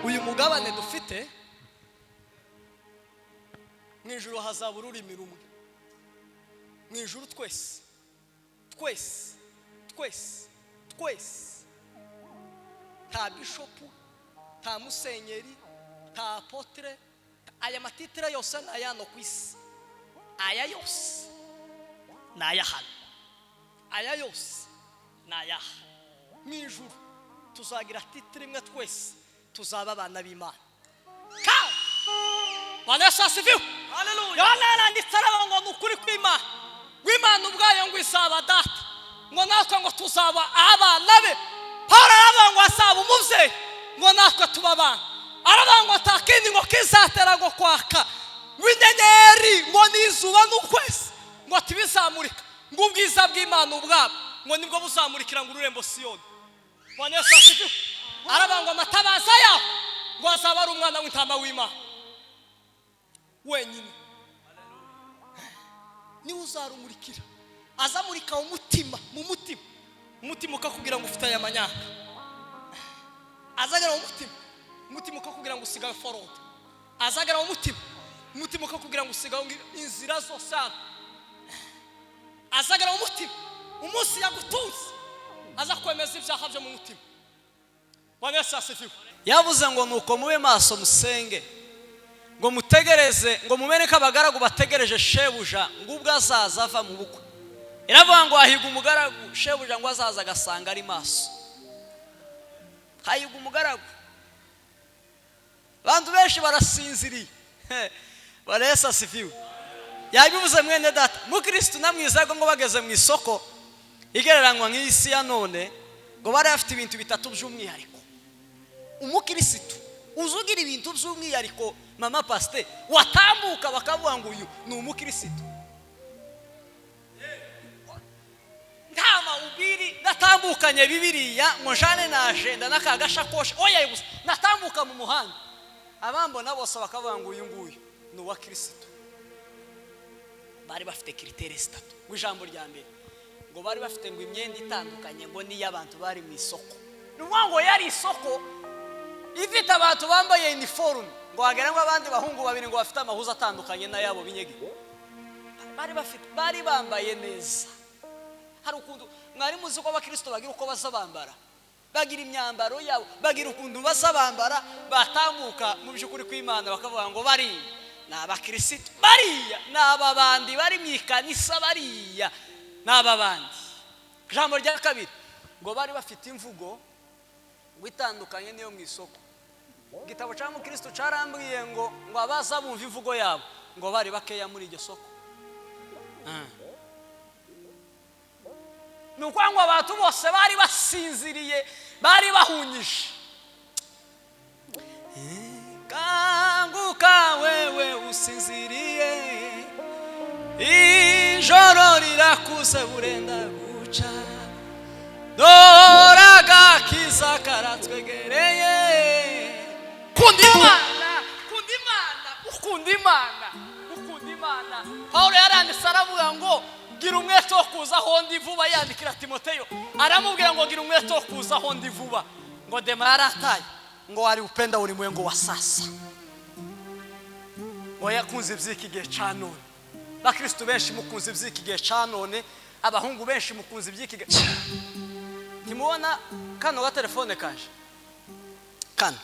uyu mugabane dufite mwijuru hazaba ururimi rumwe mwijuru twese nta bishopu nta musenyeri nta apotre aya matitire yose n'ayano ku isi aya yose n'ayahano aya yose n'ayaha mwijuru tuzagira titire imwe twese tuzaba abana b'Imana kandi banashasifiwe haleluya Yohana nditsara ngo nukuri kw'Imana w'Imana ubwayo ngo isaba data ngo natwe ngo tuzaba abana be Paulo aravuga ngo asaba umuvyeyi ngo natwe tuba abana aravuga ngo takindi ngo kizatera ngo kwaka w'inyenyeri ngo n'izuba n'ukwezi ngo tibizamurika ngo ubwiza bw'Imana ubwabo ngo nibwo buzamurikira ngo ururembo Siyoni banashasifiwe aravuga ngo amatabaza yaho ngo azaba ari umwana w'intama w'Imana wenyine ni uzarumurikira azamurika umutima umutima ukakubwira ngo ufite aya manyaka azagera umutima ukakubwira ngo usigaye forode azagera umutima ukakubwira ngo usigaye inzira zose azagera umunsi yagutunze aza kwemeza ibyaha byo mu mutima banashasifiwe yavuze ngo nuko mube maso musenge ngo mutegereze ngo mumeneke abagaragu bategereje shebuja ngo ubwo azaza ava mu bukwe iravuga ngo ahiga umugaragu shebuja ngo azaza agasanga ari maso hayiga umugaragu abantu benshi barasinziriye barashasifiwe yabivuze mwene data mu Kristo namwizaga ngo bageze mu isoko igereranywa nk'isi ya none ngo bari bafite ibintu bitatu by'umwihariko umukristo uzugira ibintu by'umwihariko mama pastor watambuka bakavuga ngo uyu ni umukristo ntama ubiri natambukanye bibiliya ngo jane na agenda n'akagashakoshi oya yubusa natambuka mu muhanda abambona bose bakavuga ngo uyu nguyu ni uwa Kristo bari bafite kritere zitatu w'ijambo rya mbere ngo bari bafite ngo imyenda itandukanye ngo ni y'abantu bari mu isoko nuvuga ngo yari isoko ifite abantu bambaye uniform ngo hageramo abandi bahungu babiri ngo bafite amahuza atandukanye n'ayabo binyege bari bambaye neza hari ukuntu mwari muzi ko abakristo bagira uko bazabambara bagira imyambaro yabo bagira ukuntu bazabambara batambuka mu by'ukuri kw'Imana bakavuga ngo bari n'abakristo bariya n'ababandi bari mu ikanisa bariya n'ababandi ijambo rya kabiri ngo bari bafite imvugo witandukanye niyo mu isoko igitabo cya Mukristo carambwiye ngo abaza bumva imvugo yabo ngo bari bakeya muri iryo soko nuko ngo abantu bose bari basinziriye bari bahunyije kanguka wewe usinziriye ijoro rirakuze burenda guca doraga kiza karatwegereye ukunda Imana Paulo yaranditse aravuga ngo gira umwete wo kuza aho ndi vuba yandikira Timoteyo aramubwira ngo gira umwete wo kuza aho ndi vuba ngo Dema yarataye ngo wari upenda uri mwengo wa sasa ngo yakunze iby'iki gihe ca none bakristo benshi mukunze iby'iki gihe ca none abahungu benshi mukunze iby'iki gihe timubona kano ga telefone kanje kano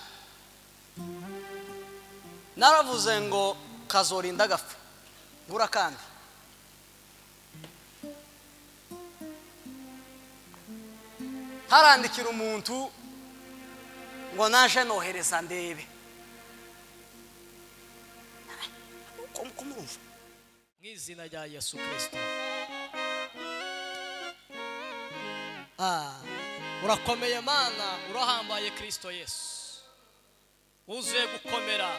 naravuze ngo kazorinda gapfa ngura kandi harandikira umuntu ngo naje nohereza ndebe kumurumva mw'izina rya Yesu Kristo urakomeye Mana urahambaye Kristo Yesu uzuye gukomera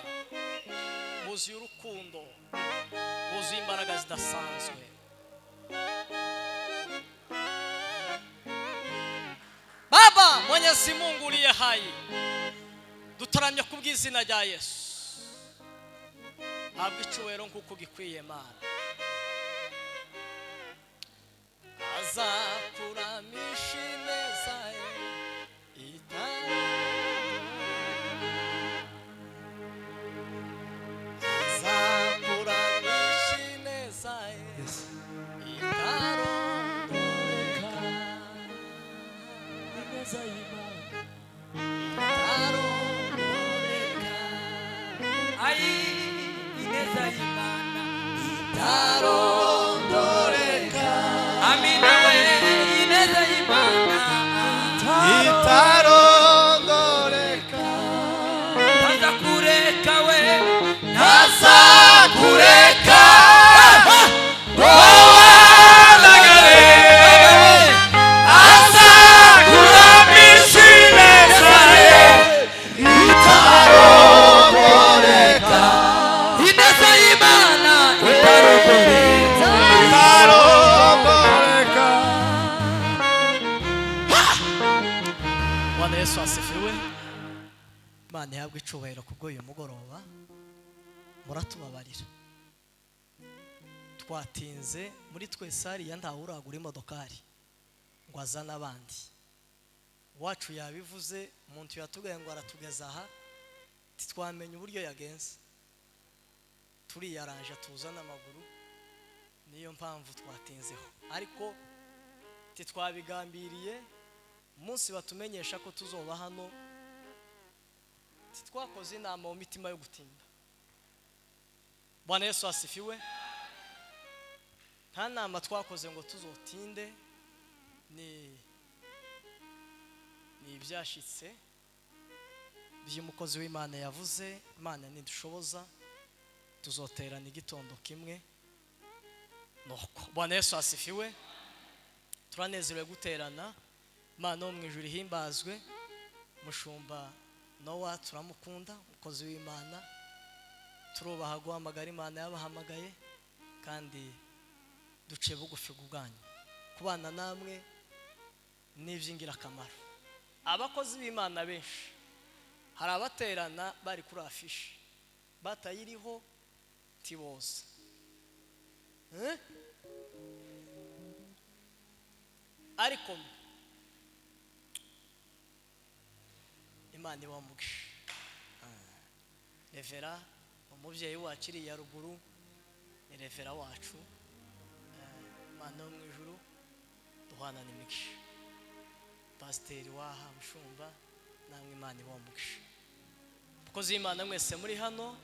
uzuye urukundo uzuye imbaraga zidasanzwe Baba Mwenyezi Mungu uliye hai dutaramye kubw'izina rya Yesu habwa icyubahiro nk'uko gikwiye Mana azakuramisha ineza Imana ihabwe icubahiro kubw'uyu mugoroba. Muratubabarira twatinze muri twese hariya ntawe uragura imodokari ngo azane abandi. Wacu yabivuze umuntu yatugaye ngo aratugeza aha titwamenye uburyo yagenze, turiyaranje tuzana amaguru, niyo mpamvu twatinzeho. Ariko titwabigambiriye umunsi batumenyesha ko tuzoba hano, titwakoze inama mu mitima yo gutinda. Bwana Yesu asifiwe. Nta nama twakoze ngo tuzotinde, ni ibyashitse by'umukozi w'Imana yavuze. Imana nidushoboza tuzoterana igitondo kimwe nuko. Bwana Yesu asifiwe. Turanezerewe guterana. Imana wo mu ijuru ihimbazwe. Mushumba Nowa turamukunda, umukozi w'Imana, turubaha guhamagara Imana yabahamagaye, kandi duce bugufi bwanyu. Kubana namwe n'iby'ingirakamaro. Abakozi b'Imana benshi hari abaterana bari kuri afishi batayiriho tiboza, ariko Imana ibamugisha. Revera umubyeyi wacu iri ya ruguru ni revera wacu. Imana wo mu ijuru duhana n'imigisha. Pasiteri waha mushumba namwe Imana ibamugisha. Abakozi b'Imana mwese muri hano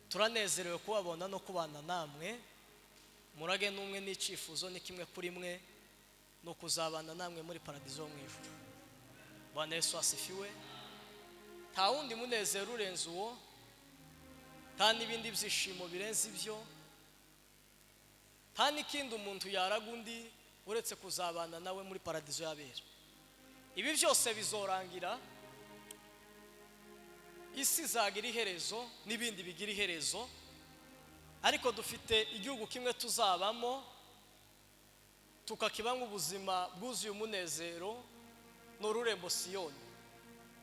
turanezerewe kubabona no kubana namwe. Murage n'umwe n'icyifuzo ni kimwe kuri mwe, no kuzabana namwe muri paradizo yo mu ijuru. Bwana Yesu asifiwe. Nta wundi munezero urenze uwo, nta n'ibindi byishimo birenze ibyo, nta n'ikindi umuntu yaraga undi uretse kuzabana nawe muri paradizo y'abera. Ibi byose bizorangira, isi izagira iherezo n'ibindi bigira iherezo, ariko dufite igihugu kimwe tuzabamo tukakibamo ubuzima bwuzuye umunezero n'ururembo Siyoni.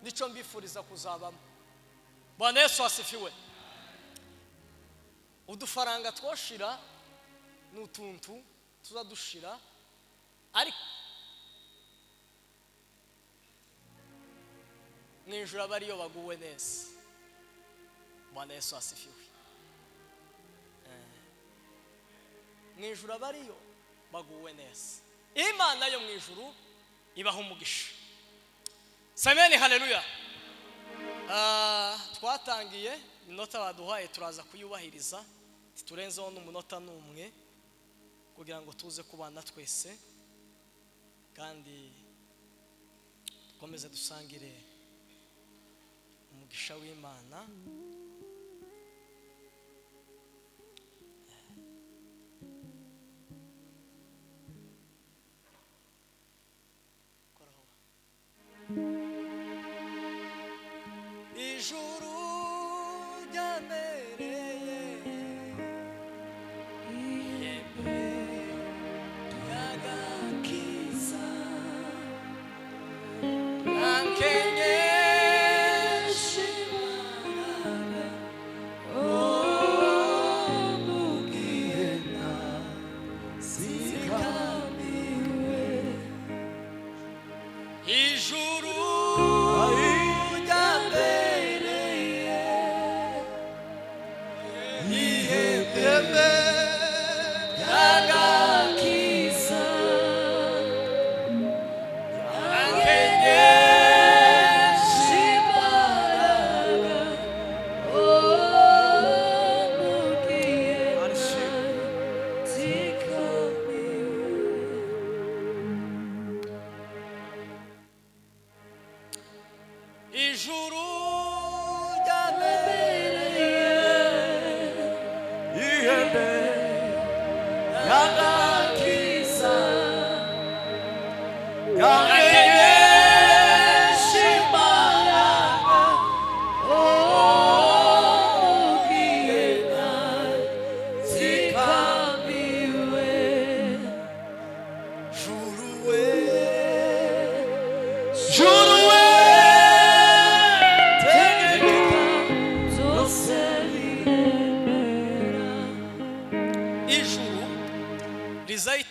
Nico mbifuriza kuzabamo. Bwana Yesu asifiwe. Udufaranga twoshira n'utuntu tuzadushira, ariko n'ijuru abariyo baguwe neza. Bwana Yesu asifiwe. N'ijuru abariyo baguwe neza. Imana yo mu ijuru ibaha umugisha. Sameni, haleluya. Twatangiye minota baduhaye turaza kuyubahiriza, titurenzeho n'umunota n'umwe kugira ngo tuze kubana twese, kandi dukomeze dusangire umugisha w'Imana. Ijuru ryamereye ihembe ry'agakiza, rankenyesha imbaraga mu gihe nazikamiwe. Ijuru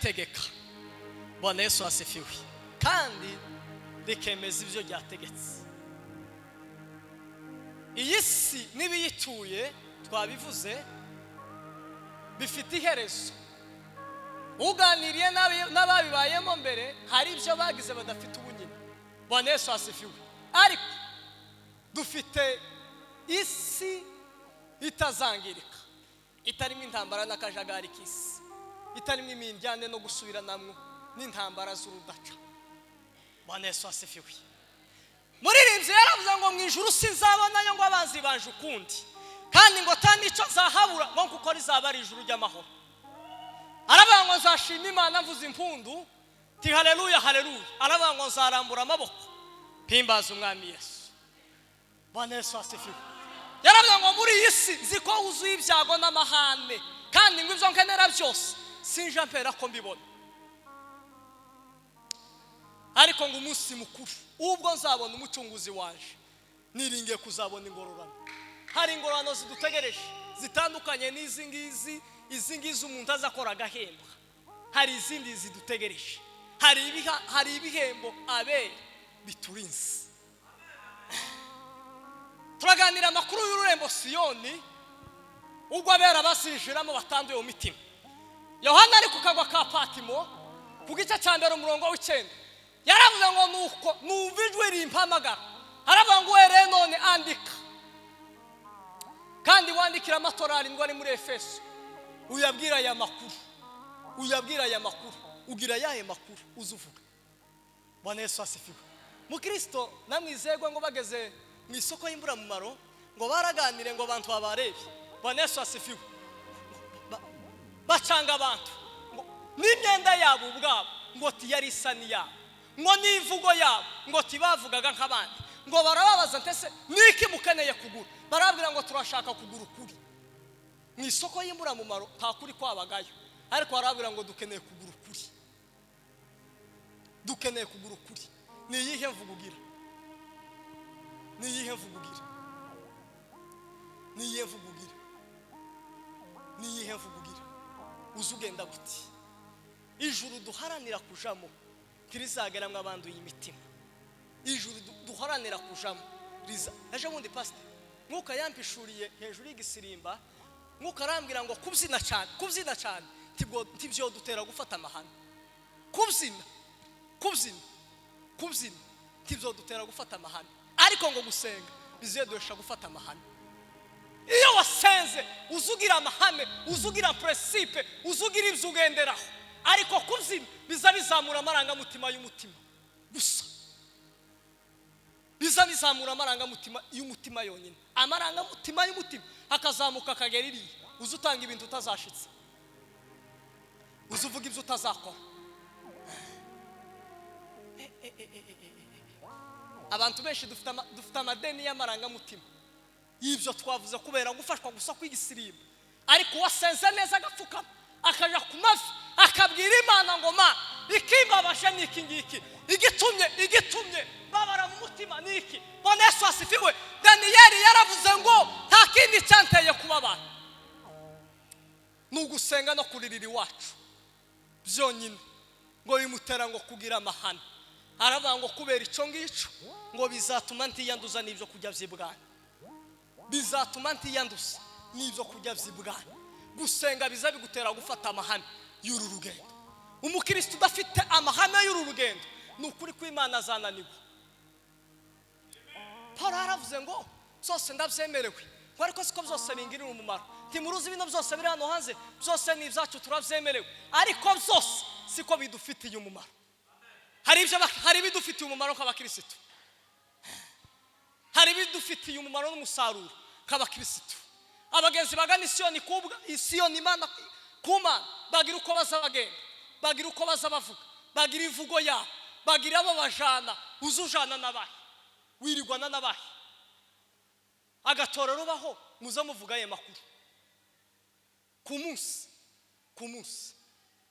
rirategeka. Bwana Yesu asifiwe. Kandi rikemeza ibyo ryategetse. Iyi si n'ibiyituye twabivuze bifite iherezo. Uganiriye n'ababibayemo mbere hari ibyo bagize badafite ubunyine. Bwana Yesu asifiwe. Ariko dufite isi itazangirika, itarimo intambara n'akajagari k'isi, itarimo iminjyane no gusubiranamwo n'intambara z'urudaca. Bwana Yesu asifiwe. Muririmbyi yaravuze ngo mu ijuru sinzabonayo ngo abanzi banje ukundi, kandi ngo nicyo nzahabura ngo kuko rizaba ari ijuru ry'amahoro. Aravuga ngo nzashima Imana mvuza impundu ti haleluya haleluya. Aravuga ngo nzarambura amaboko mpimbaza umwami Yesu. Bwana Yesu asifiwe. Yaravuga ngo muri iyi si nziko huzuye ibyago n'amahane, kandi ngo ibyo nkenera byose sinje mpera ko mbibona. Ariko ngo umunsi mukuru ubwo nzabona umucunguzi waje, niringiye kuzabona ingororano. Hari ingororano zidutegereje zitandukanye n'izi ngizi umuntu azakora agahembwa. Hari izindi zidutegereje, hari ibihembo abere biturinze. Turaganira amakuru y'ururembo Siyoni ubwo abera basijiramo batanduye umutima. Yohana ari ku kagwa ka Patimo ku gice cya mbere umurongo w'9 yaravuze ngo nuko numvijwe rimpamagara. Aravuga ngo were none andika, kandi wandikira amatorali ngo ari muri Efeso, uyabwira aya makuru, ugira yaye makuru uzuvuga. Bwana Yesu asifiwe. Mukristo namwizegwa ngo bageze mu isoko y'imbura mu maro ngo baraganire ngo abantu babarebe. Bwana Yesu asifiwe. Bacanga abantu n'imyenda yabo ubwabo ngo tiyari isani yabo, ngo nivugo yabo ngo tibavugaga nk'abandi, ngo barababaza ntese niki mukeneye kugura. Barabwira ngo turashaka kugura ukuri. Mu isoko y'imbura mu maro nta kuri kwabagayo, ariko barabwira ngo dukeneye kugura ukuri. Dukeneye kugura ukuri. Ni iyihe mvugo ugira? Ni iyihe mvugo ugira? Ni iyihe mvugo ugira? Ni iyihe mvugo ugira? Uzugenda guti ijuru duharanira kujamo kirizageramwe abanduye imitima. Ijuru duharanira kujamo riza aje bundi pastor mwuka yampishuriye hejuru y'igisirimba. Mwuka arambwira ngo kubyina cyane tibyo dutera gufata amahane. Kubyina tibyo dutera gufata amahane, ariko ngo gusenga bizedosha gufata amahane. Iyo wasenze uzugira amahame, uzugira principe, uzugira ibyo ugenderaho, ariko kubyina bizamura amarangamutima y'umutima gusa. Bizamura amarangamutima y'umutima yonyine. Amarangamutima y'umutima akazamuka akagera iriya. Uzutanga ibintu utazashitse, uzuvuga ibyo utazakora. Abantu benshi dufite amadeni y'amarangamutima y'ibyo twavuze kubera gufashwa gusa kw'igisirimba. Ariko wasenze neza agapfukama akaja ku mavi akabwira Imana ngo ma ikimbabashe niki ngiki, igitumye babara mu mutima niki. Bwana Yesu asifiwe. Daniyeli yaravuze ngo nta kindi cyanteye kubabara n'ugusenga no kuririra iwacu byonyine ngo bimutera ngo kugira amahane. Aravuga ngo kubera icyo ngicyo ngo bizatuma ntiyanduza n'ibyo kujya by'ibwami. Bizatuma ntiyanduza n'ibyo kujya by'ibwami. Gusenga biza bigutera gufata amahane y'uru rugendo. Umukristo udafite amahane y'uru rugendo ni ukuri ko Imana azananirwa. Paul aravuze ngo byose ndabyemerewe, ngo ariko siko byose bingirira umumaro. Ntimuruzi bino byose biri hano hanze byose ni ibyacu turabyemerewe, ariko byose siko bidufitiye umumaro. Hari bidufitiye umumaro nk'abakristo, hari bidufitiye umumaro n'umusaruro nk'abakristo. Abagenzi bagana Isiyoni Imana kumana bagira uko bazabagenda, bagira uko bazabavuga, bagira ivugo yabo, bagira abo bajana. Uzujana n'abahe wirigwana n'abahe agatorero ubaho muza muvuga aye makuru ku munsi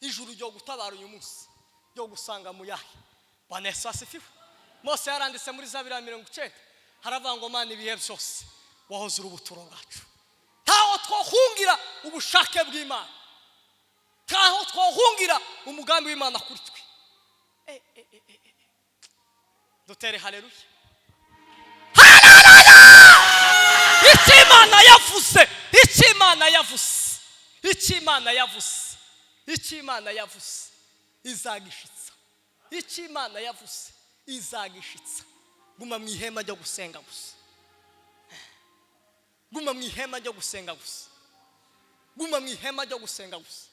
ijuru ryo gutabara uyu munsi ryo gusanga mu yahe. Bwana Yesu asifiwe. Mose yaranditse muri Zaburi 90 haravuga ngo Mana ibihe byose wahoze uri ubuturo bwacu. Ntaho twohungira ubushake bw'Imana, nkaho twohungira umugambi w'Imana kuri twe. Dutere haleluya. Icy'Imana yavuze, icy'Imana yavuze, icy'Imana yavuze, icy'Imana yavuze izagishitsa, icy'Imana yavuze izagishitsa. Guma mu ihema ryo gusenga gusa, guma mu ihema ryo gusenga gusa, guma mu ihema ryo gusenga gusa.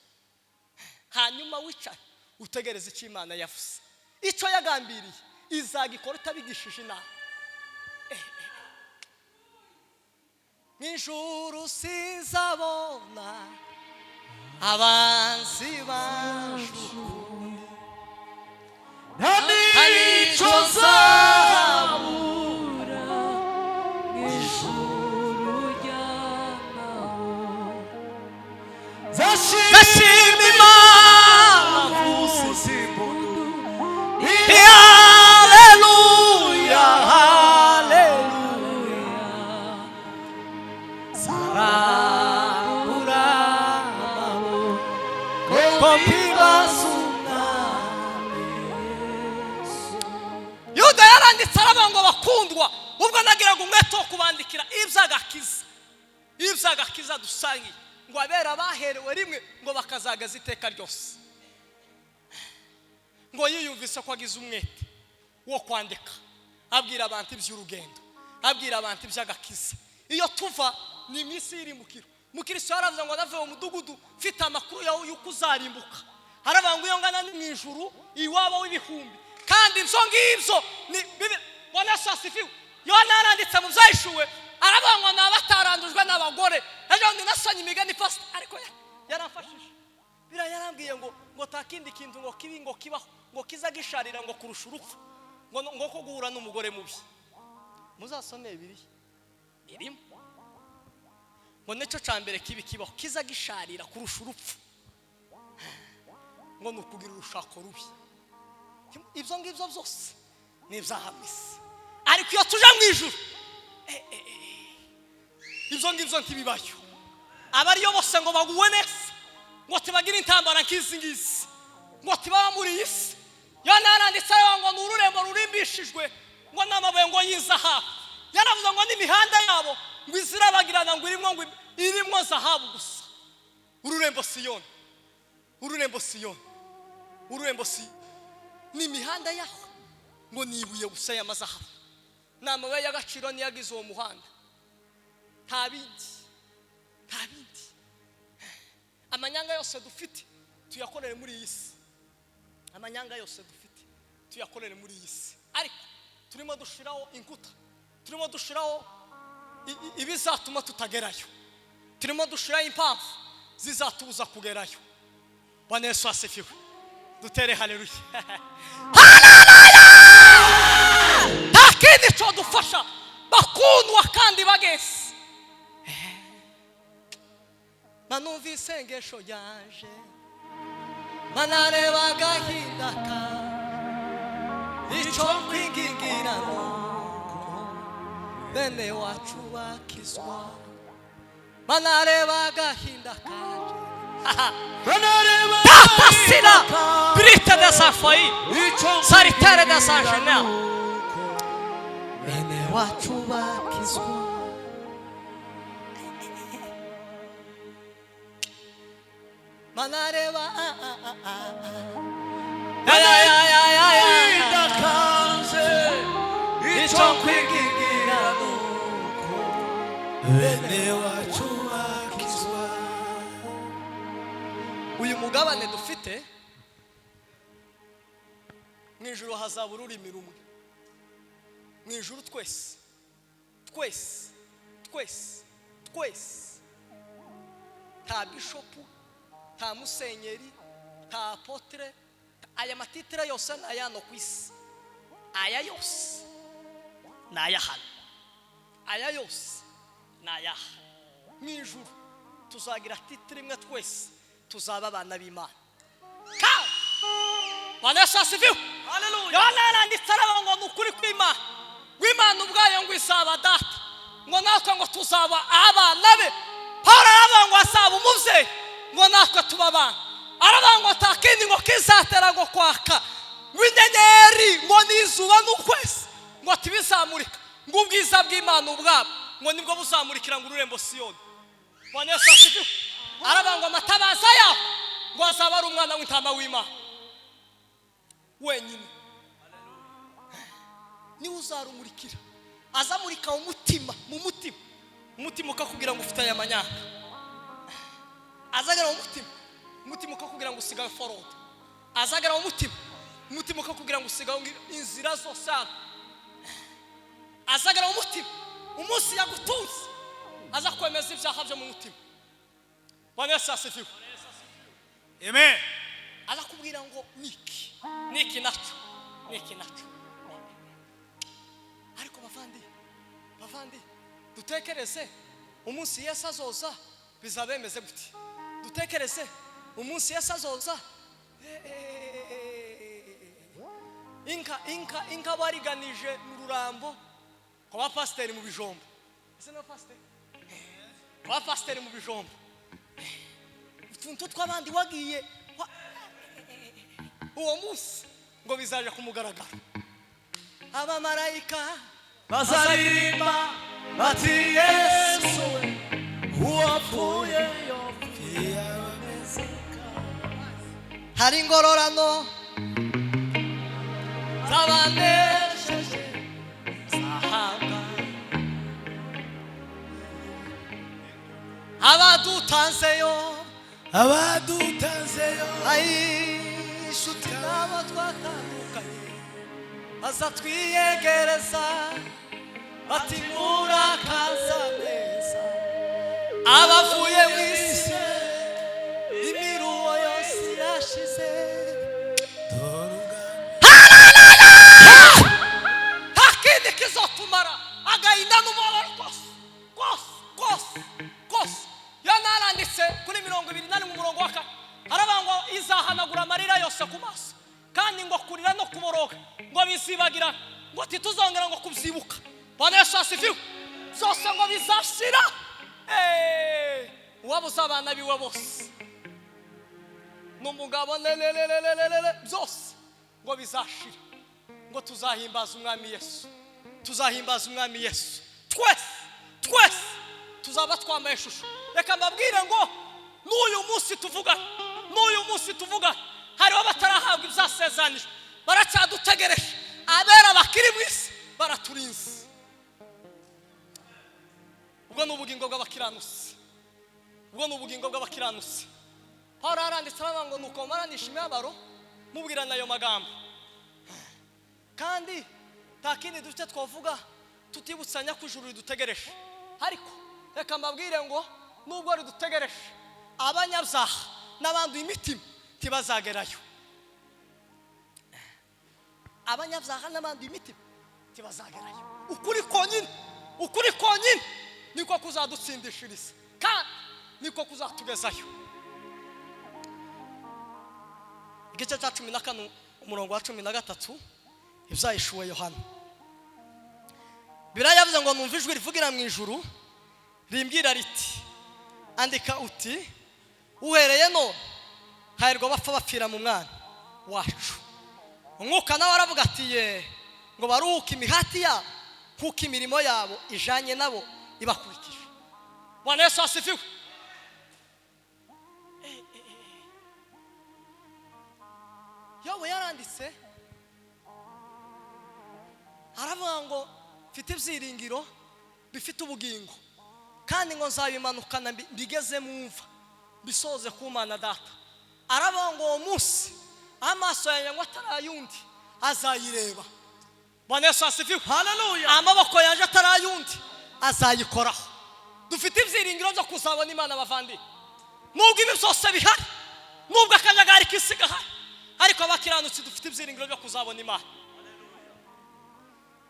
Hanyuma wicara utegereze icy'Imana yavuze. Icyo yagambiriye izagikora itabigishije inama. Mw'ijuru sinzabona abanzi banjukunye, nta n'icyo nzabura mw'ijuru ry'amahoro. Zashima Imana vuza impundu, haleluya haleluya. Sarabura amaboko mpibazuna Yesu. Yuda yaranditse aravuga ngo bakundwa, ubwo nagiraga umwete wo kubandikira iby'agakiza dusangiye, ngo abera baherewe rimwe ngo bakazagaza iteka ryose. Ngo yiyumvise ko agize umwete wo kwandika, abwira abantu iby'urugendo, abwira abantu iby'agakiza. Iyo tuva ni iminsi y'irimukiro. Mukristo yaravuze ngo nave mu mudugudu mfite amakuru yawe yuko uzarimbuka. Haravuga ngo iyo ngana ni mu ijuru iwabo w'ibihumbi, kandi ibyo ngibyo ni bona sasifiwe. Yohana yaranditse mu byahishuwe aravuga ngo n'abatarandujwe n'abagore. Ejo ndi nasanye imigani fast, ariko yaramfashije. Bira yarambwiye ngo takindi kintu ngo kibi ngo kibaho ngo kizagisharira ngo kurusha urupfu, ngo ko guhura n'umugore mubi. Muzasome Bibiliya irimo ngo nicyo cyambere kibi kibaho kizagisharira kurusha urupfu, ngo nukugira urushako rubi. Ibyo ngibyo byose ni ibyahamisi, ariko iyo tuje mu ijuru ibyo ngibyo ntibibayo. Abariyo bose ngo baguwe neza, ngo tibagire intambara nk'izi ngizi, ngo tibaba muri iyi si. Yohana yaranditse ngo ni ururembo rurimbishijwe ngo n'amabuye ngo y'izahabu. Yaravuze ngo n'imihanda yabo ngo izirabagirana ngo irimo zahabu gusa. Ururembo Siyoni, ururembo Siyoni, ururembo Siyoni ni imihanda yaho ngo nibuye gusa y'amazahabu, n'amabuye y'agaciro niyagize uwo muhanda. Nta bindi. Amanyanga yose dufite tuyakorere muri iyi si, amanyanga yose dufite tuyakorere muri iyi si, ariko turimo dushiraho inkuta, turimo dushiraho ibizatuma tutagerayo, turimo dushiraho impamvu zizatubuza kugerayo. Bwana Yesu asifiwe. Dutere haleluya. Haleluya. Takindi cyo dufasha bakundwa kandi bagese. Manumva isengesho ryaje, manareba agahinda kawe, icyo kwingingira nuko bene wacu bakizwa. Manareba agahinda kaje, manareba tatasina brite de sa foi saritere de sa jena, bene wacu bakizwa. Manareba ndakaze icyo kwigingira nuko bene wacu bakizwa. Uyu mugabane dufite mu ijuru hazaba ururimi rumwe. Mu ijuru twese nta bishopu, nta musenyeri, nta apotre. Aya matitire yose ni ayano ku isi, aya yose ni ayahano, aya yose ni ayaha. Mu ijuru tuzagira titire imwe, twese tuzaba abana b'Imana. Bwana Yesu asifiwe. Haleluya. Yohana yaranditse aravuga ngo ni ukuri kw'Imana, w'Imana ubwayo ngo izaba data, ngo natwe ngo tuzaba abana be. Pawulo aravuga ngo azaba umubyeyi, ngo natwe tuba abana. arabangwa takindi ngo kizatera ngo kwaka w'inyenyeri ngo nizuba n'ukwezi ngo tibizamurika ngo ubwiza bw'Imana ubwabo ngo nibwo buzamurikira ngo ururembo Siyoni. Bwana Yesu asifiwe. Arabangwa amatabaza yaho ngo azaba ari umwana w'intama w'Imana wenyine. Ni uzarumurikira azamurika umutima mu mutima ukakubwira ngo ufite aya manyaka. Azagera umutima ukakubwira ngo usigaye forode. Azagera umutima ukakubwira ngo usigaye inzira zose. Azagera umunsi yagutunze aza kwemeza ibyaha byo mu mutima. Bwana Yesu asifiwe. Amen. Aza kubwira ngo niki nacho. Ariko bavandi dutekereze umunsi Yesu azoza bizabemeze gute? Dutekereze umunsi Yesu azoza inka bariganije mu rurambo kwa pasiteri mu bijombo. Ese no pasiteri? Kwa pasiteri mu bijombo. Utuntu tw'abandi wagiye uwo munsi ngo bizaje kumugaragara. Abamarayika Bazaririmba bati Yesu uwapfuye yopfira abamezeka. hari ingororano z'abanesheje zahabwa abadutanzeyo inshuti n'abo twatandukanye baza twiyegereza bati murakaza neza abavuye mu isi imiruho yose irashize. Nta kindi kizotumara agahinda n'umubabaro kose. Yanaranditse kuri 28 mu murongo wa 4 harabangwa izahanagura amarira yose ku maso kandi ngo kurira no kuboroga ngo bizibagira ngo tituzongera ngo kubyibuka. Bwana Yesu asifiwe. Zose ngo bizashira. Wabuza abana biwe bose n'umugabo byose ngo bizashira ngo tuzahimbaza umwami Yesu. Twese tuzaba twambaye ishusho. Reka mbabwire ngo n'uyu munsi tuvuga hariho batarahabwa ibyasezanijwe baracyadutegereje. Abera bakiri mu isi baraturinze. Ubwo n'ubugingo bw'abakiranutsi. Pawulo aranditse ngo nuko maranisha imibabaro mubwirana ayo magambo kandi nta kindi dufite twavuga tutibutsanya ko ijuru ridutegereje. Ariko reka mbabwire ngo nubwo ridutegereje abanyabyaha n'abanduye imitima tibazagerayo. Ukuri konyine niko kuzadutsindishiriza kandi niko kuzatugezayo. Igice cya 14 umurongo wa 13 ibyahishuwe Yohana. Bibiliya yavuze ngo numva ijwi rivugira mu ijuru rimbwira riti andika uti uhereye none hahirwa bapfa bapfira mu mwana wacu. Umwuka nawe aravuga ati ngo baruhuke imihati yabo kuko imirimo yabo ijanye nabo ibakurikije. Bwana Yesu asifiwe. Yobu yaranditse aravuga ngo mfite ibyiringiro bifite ubugingo kandi ngo nzabimanukana mbigeze mumva bisoze ku Mana Data. Aravuga ngo uwo munsi amaso yanjye ngo atarayundi azayireba. Bwana Yesu asifiwe. Haleluya. Amaboko yanjye atarayundi azayikoraho. Dufite ibyiringiro byo kuzabona Imana bavandi. Nubwo ibi byose bihari, nubwo akanyagari kisiga hari, ariko abakiranutsi dufite ibyiringiro byo kuzabona Imana.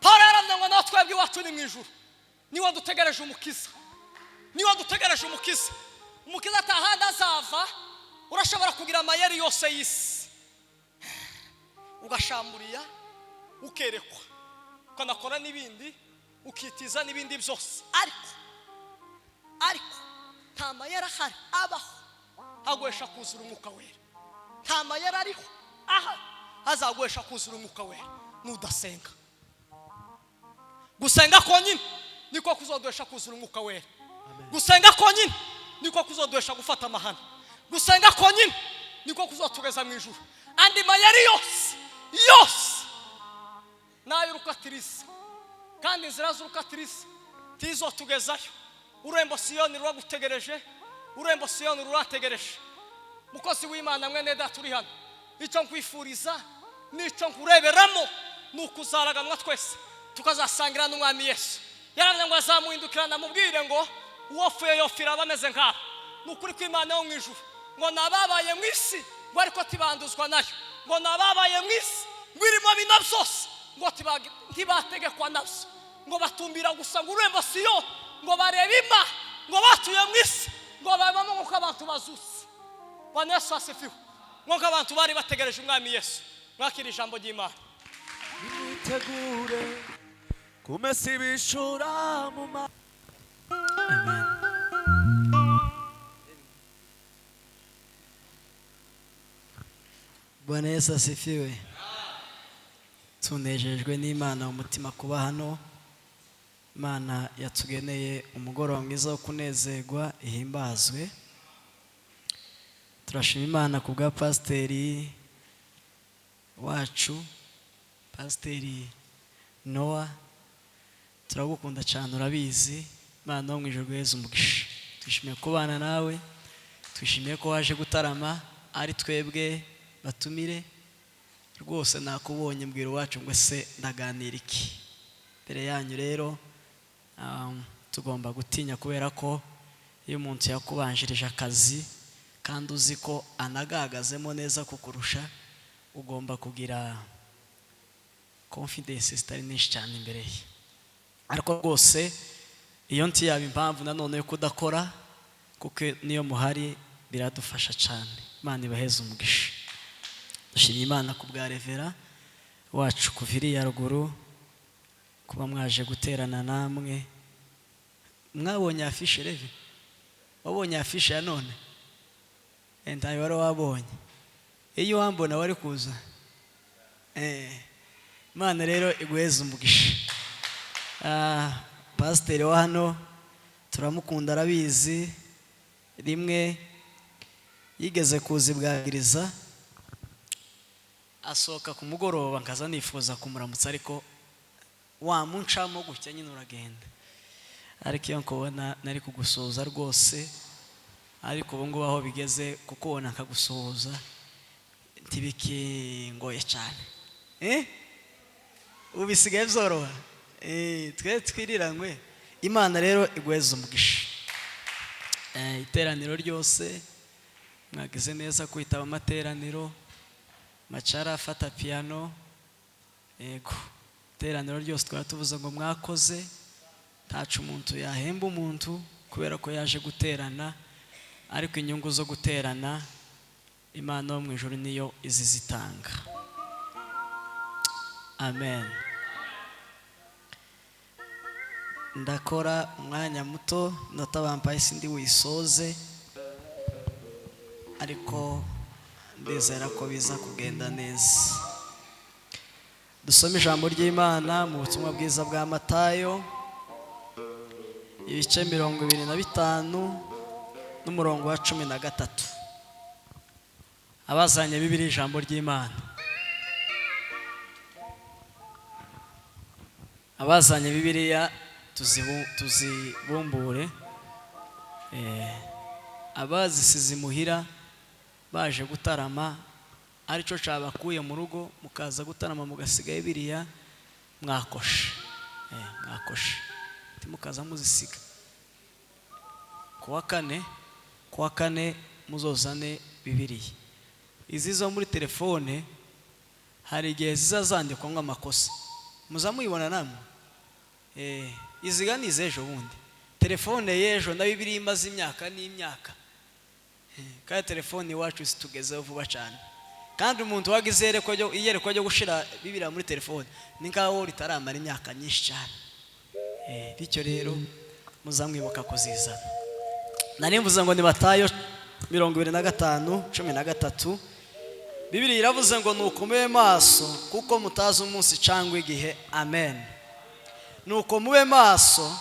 Pawulo yaravuze ngo nawe twebwe iwacu ni mu ijuru. Niwe dutegereje umukiza. Umukiza atahandi azava. Urashobora kugira amayeri yose y'isi ugashamburiya ukerekwa ukanakora n'ibindi ukitiza n'ibindi byose, ariko nta mayeri ahari abaho agwesha kuzura umwuka wera. nta mayeri ariho aha hazaguhesha kuzura umwuka wera nudasenga. Gusenga konyine niko kuzoduhesha kuzura umwuka wera. Gusenga konyine niko kuzoduhesha gufata amahana. Gusenga konyine niko kuzotugeza mu ijuru. Andi mayeri yose nayo rukatirisa, kandi inzira z'urukatirisa tizotugezayo. Urembo Siyoni ruragutegereje, urembo Siyoni rurategereje. Mukozi w'Imana mwene data turi hano, icyo nkwifuriza n'icyo nkureberamo nukuzaraganwa twese tukazasangira n'umwami Yesu. Yaramye ngo azamuhindukirana mubwire ngo uwopfuye yofira bameze nk'abo. Nukuri kw'Imana yo mu ijuru ngo nababaye mu isi ngo ariko tibanduzwa nayo, ngo nababaye mu isi ngo irimo bino byose ngo ntibategekwa nabyo, ngo batumbira gusa ngo urembo Siyoni, ngo barebe Imana, ngo batuye mu isi ngo babamo nk'uko abantu bazutse. Bwana Yesu asifiwe. Nk'uko abantu bari bategereje umwami Yesu. Mwakira ijambo ry'Imana. Nitegure kumesa ibishura mu ma. Amen. Bwana Yesu asifiwe. Tunejejwe n'Imana umutima kuba hano. Imana yatugeneye umugoroba mwiza wo kunezerwa, ihimbazwe. Turashima Imana ku bwa pasiteri wacu, Pasiteri Noah. Turagukunda cyane urabizi. Imana wo mu ijuru guheza umugisha. Twishimiye kubana nawe, twishimiye ko waje gutarama ari twebwe batumire. Rwose nakubonye mbwira wacu ngo se ndaganira iki mbere yanyu. Rero tugomba gutinya, kubera ko iyo umuntu yakubanjirije akazi kandi uzi ko anagagazemo neza kukurusha, ugomba kugira confidence zitari nyinshi cyane imbere ye. Ariko rwose iyo ntiyaba impamvu nanone yo kudakora, kuko niyo muhari biradufasha cyane. Imana ibaheze umugisha. Dushimye Imana ku bwa Revera wacu kuva iriya ruguru, kuba mwaje guterana namwe. Mwabonye afishe Revi? Wabonye afishe ya none? Ntayo wari wabonye. Iyo wambona wari kuza. Imana rero iguheze umugisha. Pasiteri wa hano turamukunda arabizi. Rimwe yigeze kuzibwagiriza, asohoka ku mugoroba nkaza nifuza kumuramutsa, ariko wamuncamo gutya nyine uragenda. Ariko iyo nkubona nari kugusuhuza rwose, ariko ubu ngubu aho bigeze kukubona nkagusuhuza ntibikingoye cyane. Ubu bisigaye byoroha. Twe twiriranywe. Imana rero iguheze umugisha. Iteraniro ryose mwagize neza kwitaba amateraniro. Macara afata piano. Yego, iteraniro ryose twari tuvuze ngo mwakoze. Ntacu umuntu yahemba umuntu kubera ko yaje guterana, ariko inyungu zo guterana Imana yo mu ijuru niyo izizitanga. Amen. Ndakora umwanya muto notabambaye sindi wisoze, ariko ndizera ko biza kugenda neza. Dusome ijambo ry'Imana mu butumwa bwiza bwa Matayo, ibice 25 n'umurongo wa 13. Abazanye Bibiliya ijambo ry'Imana. Abazanye Bibiliya tuzibumbure. Abazisize muhira baje gutarama, arico cabakuye mu rugo mukaza gutarama mugasigaye Bibiliya, mwakoshe. Mwakoshe. Timukaza muzisiga. Kuwa kane muzozane Bibiliya. Izi zo muri telefone hari igihe zizazandikwa nk'amakosa. Muzamuyibona namwe. Iziga nizejo bundi. Telefone yejo na Bibiliya imaze imyaka n'imyaka. Kandi telefone iwacu situgezeho vuba cyane. Kandi umuntu wagize iyerekwa ryo gushira Bibiliya muri telefone ni nkaho ritaramara imyaka nyinshi cyane. Bityo rero muzamwibuka kuzizana. Nari mvuze ngo ni Matayo 25:13. Bibiliya iravuze ngo nuko mube maso kuko mutazi umunsi cyangwa igihe. Amen. Nuko mube maso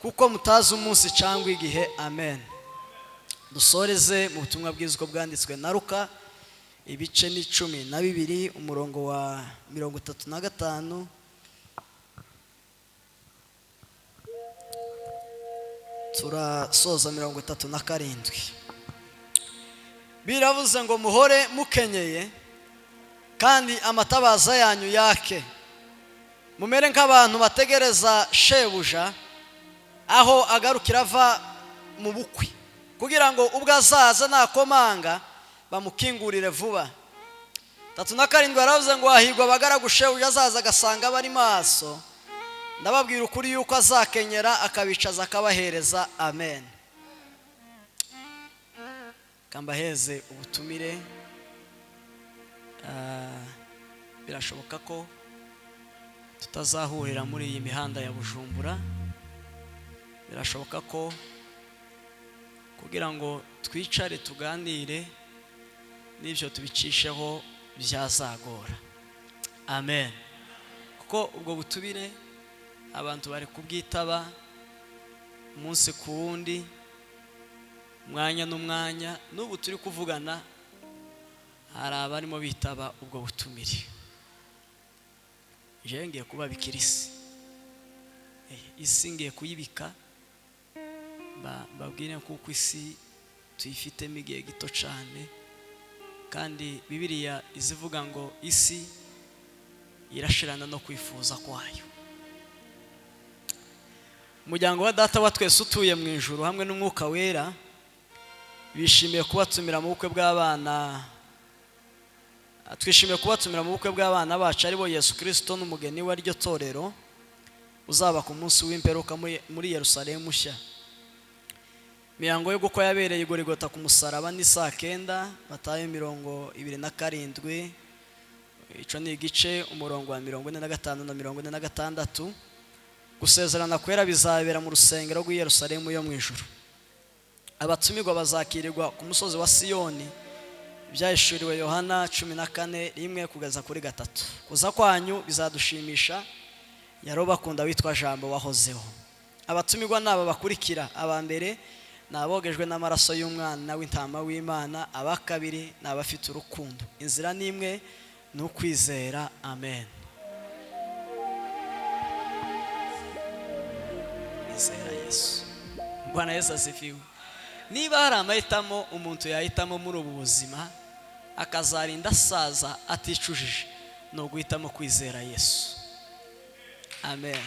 kuko mutazi umunsi cyangwa igihe. Amen. Dusoreze mu butumwa bwiza uko bwanditswe na Luka ibice ni 12 umurongo wa 35 turasoza 37. Biravuze ngo muhore mukenyeye kandi amatabaza yanyu yake, mumere nk'abantu bategereza shebuja aho agarukira ava mu bukwe, kugira ngo ubwo azaza nakomanga bamukingurire vuba. 37 baravuze ngo hahirwa abagaragu shebuja azaza agasanga bari maso, ndababwira ukuri yuko azakenyera akabicaza akabahereza. Amen. Kambaheze ubutumire. Birashoboka ko tutazahurira muri iyi mihanda ya Bujumbura. Birashoboka ko kugira ngo twicare tuganire n'ibyo tubicisheho byazagora. Amen. Kuko ubwo butubire abantu bari kubwitaba umunsi ku wundi, umwanya n'umwanya. N'ubu turi kuvugana hari abarimo bitaba ubwo butumire. Je ngiye kuba bikirisi, isi ngiye kuyibika, babwire kuko isi tuyifitemo igihe gito cyane, kandi Bibiliya izivuga ngo isi irashirana no kwifuza kwayo. Umuryango wa data wa twese utuye mu ijuru hamwe n'umwuka wera bishimiye kubatumira mu bukwe bw'abana. Twishimiye kubatumira mu bukwe bw'abana bacu aribo Yesu Kristo n'umugeni we ryo torero uzaba ku munsi w'imperuka muri Yerusalemu nshya. Mihango yo gukwa yabereye i Golgotha ku musaraba ni saa 9, Matayo 27. Ico ni igice umurongo wa 45 na 46. Gusezerana kwera bizabera mu rusengero rw'i Yerusalemu yo mu ijuru. Abatumirwa bazakirirwa ku musozi wa Siyoni. Byahishuriwe Yohana 14:1 kugeza kuri 3. Kuza kwanyu bizadushimisha, yarobakunda witwa Jambo wahozeho. Abatumirwa naba bakurikira: abambere nabogejwe n'amaraso y'umwana w'intama w'Imana, abakabiri nabafite urukundo. Inzira nimwe n'ukwizera. Amen. Izera Yesu. Bwana Yesu asifiwe. Niba hari amahitamo umuntu yahitamo muri ubu buzima akazarinda asaza aticujije, no guhitamo kwizera Yesu. Amen.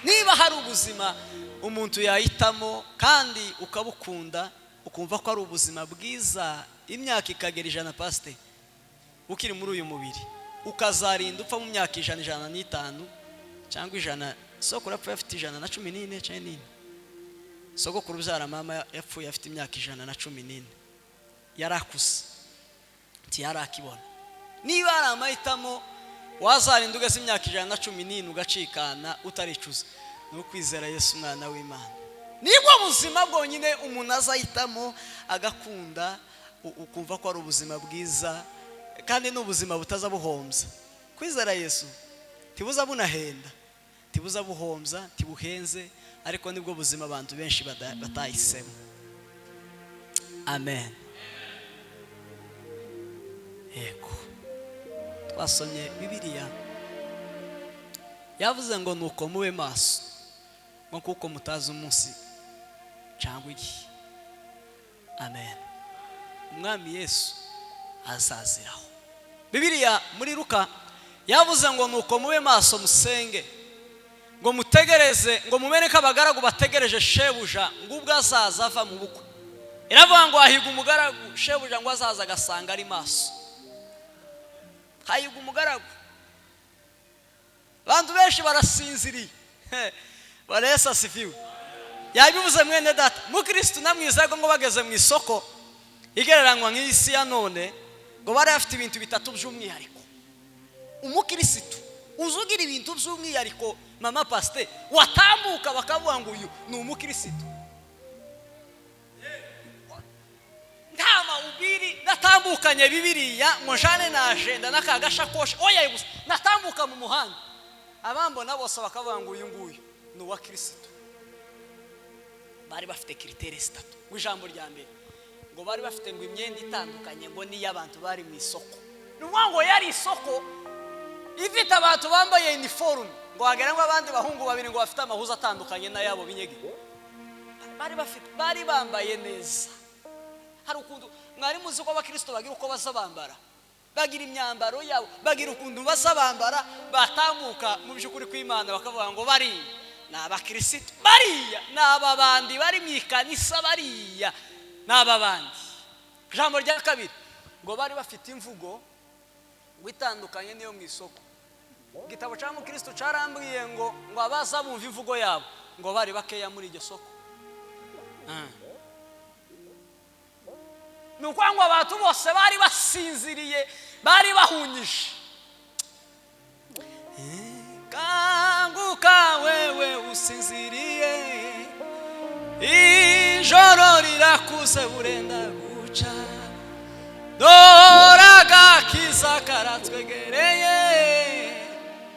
Niba hari ubuzima umuntu yahitamo kandi ukabukunda, ukumva ko ari ubuzima bwiza, imyaka ikagera 100 pastor ukiri muri uyu mubiri, ukazarinda upfa mu myaka 105 cyangwa 100. Soko rapfa afite 114 cyane nini. Soko kurubyara mama yapfuye afite imyaka 114. Yarakuze tiyarakibona. Niba ari amahitamo wazarinda ugeze imyaka 114 ugacikana utaricuza, no kwizera Yesu umwana w'Imana. Nibwo buzima bwonyine umuntu azahitamo agakunda, ukumva ko ari ubuzima bwiza kandi n'ubuzima butaza buhombya. Kwizera Yesu tibuza bunahenda, tibuza buhombya, tibuhenze, ariko nibwo buzima abantu benshi batahisemo. Amen. Yego. Twasomye Bibiliya yavuze ngo nuko mube maso ngo kuko mutazi umunsi cyangwa igihe. Amen. Umwami Yesu azaziraho. Bibiliya muri Luka yavuze ngo nuko mube maso musenge, ngo mutegereze, ngo mumeneke abagaragu bategereje shebuja ngo ubwo azaza ava mu bukwe. Iravuga ngo hahirwa umugaragu shebuja ngo azaza agasanga ari maso. Hahirwa umugaragu. Abantu benshi barasinziriye. Bwana Yesu asifiwe. Yabivuze mwene data, mu Kristo namwizaga ngo bageze mu isoko igereranywa nk'isi ya none, ngo bari afite ibintu bitatu by'umwihariko. Umukristo uzugira ibintu by'umwihariko, mama pastor watambuka bakavuga ngo uyu ni umukristo. Ntama ubiri natambukanye bibiliya ngo njane na agenda n'akagashakoshi oya gusa natambuka mu muhanda abambona bose bakavuga ngo uyu nguyu ni uwa Kristo. Bari bafite kiritere zitatu. Ijambo rya mbere ngo bari bafite ngo imyenda itandukanye ngo ni y'abantu bari mu isoko. Nuvuga ngo yari isoko ifite abantu bambaye uniform ngo hagera ngo abandi bahungu babiri ngo bafite amahuza atandukanye na yabo binyege. Bari bambaye neza. Hari ukuntu mwari muzi ko abakristo bagira uko bazabambara, bagira imyambaro yabo, bagira ukuntu bazabambara, batambuka mu by'ukuri kw'Imana bakavuga ngo bari n'abakristo, bariya n'ababandi bari mu ikanisa, bariya n'ababandi. Ijambo rya kabiri ngo bari bafite imvugo witandukanye niyo mu isoko. Igitabo cya Mukristo carambwiye ngo abaza bumva imvugo yabo ngo bari bakeya muri iryo soko. Nuko ngo abantu bose bari basinziriye, bari bahunyije. Kanguka wewe usinziriye, ijoro rirakuze burenda guca, doraga kiza karatwegereye,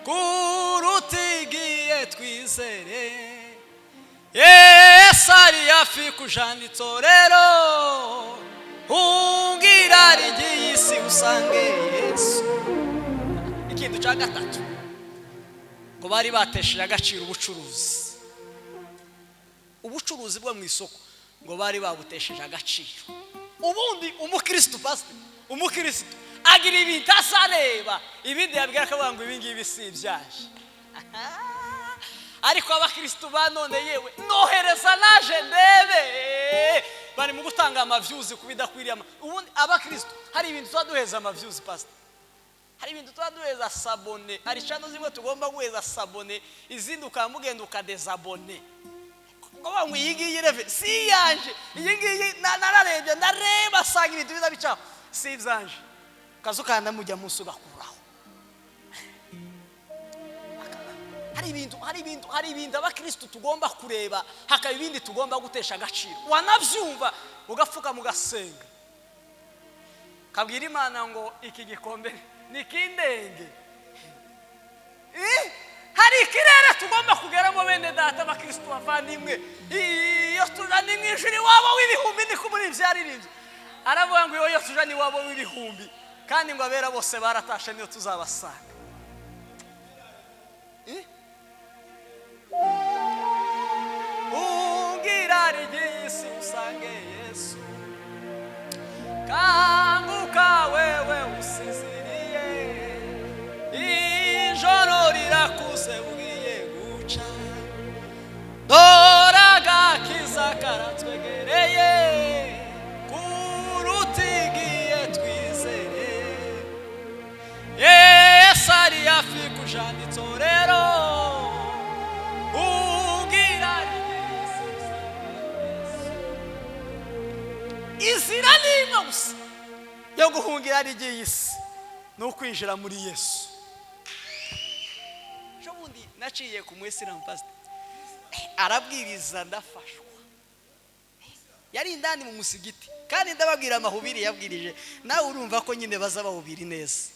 kurutigiye twizere, Yesu ari hafi kujana itorero, ungira rigiye isi usange Yesu. Ikintu cya gatatu ngo bari batesheje agaciro ubucuruzi bwo mu isoko, ngo bari babutesheje agaciro. Ubundi umukristo pastor, umukristo agira ibintu asareba, ibindi yabwira akavuga ngo ibi ngibi si ibyaje. Ariko abakristo banone yewe nohereza naje ndebe, bari mu gutanga amavyuzi kubidakwiriye. Ubundi abakristo hari ibintu twaduheza amavyuzi pastor, hari ibintu twaduheza sabone, hari chano zimwe tugomba guheza sabone, izindi ukamugenda ukadezabone. Ngo bangu yingiye reve si yanje, yingiye nararebye ndareba sanga ibintu biza bica si byanje, kazukanda mujya musu gakuraho. Hari ibintu abakristo tugomba kureba, haka ibindi tugomba gutesha agaciro. Wanavyumva ugapfuka mugasenga, kabwira Imana ngo iki gikombe nikindenge. Hari ikirere tugomba kugeramo bene data abakristo bavandimwe. Iyo tujani mw'ijuru wabo w'ibihumbi ni kumuri vyaririmbye, aravuga ngo iyo tujani wabo w'ibihumbi, kandi ngo abera bose baratashe niyo tuzabasanga. Ungira rigiye isi usange Yesu, kanguka wewe usinziriye, ijoro rirakuze bugiye guca, doraga kiza karatwegereye, kurutigiye twizere, Yesu ari hafi kujana itorero, izira n'imwe gusa yo guhungira rigiye isi ni ukwinjira muri Yesu. Jo bundi naciye ku Mwisilamu pastor, arabwiriza ndafashwa, yari indani mu musigiti kandi ndababwira amahubiri yabwirije, nawe urumva ko nyine baza bahubiri neza.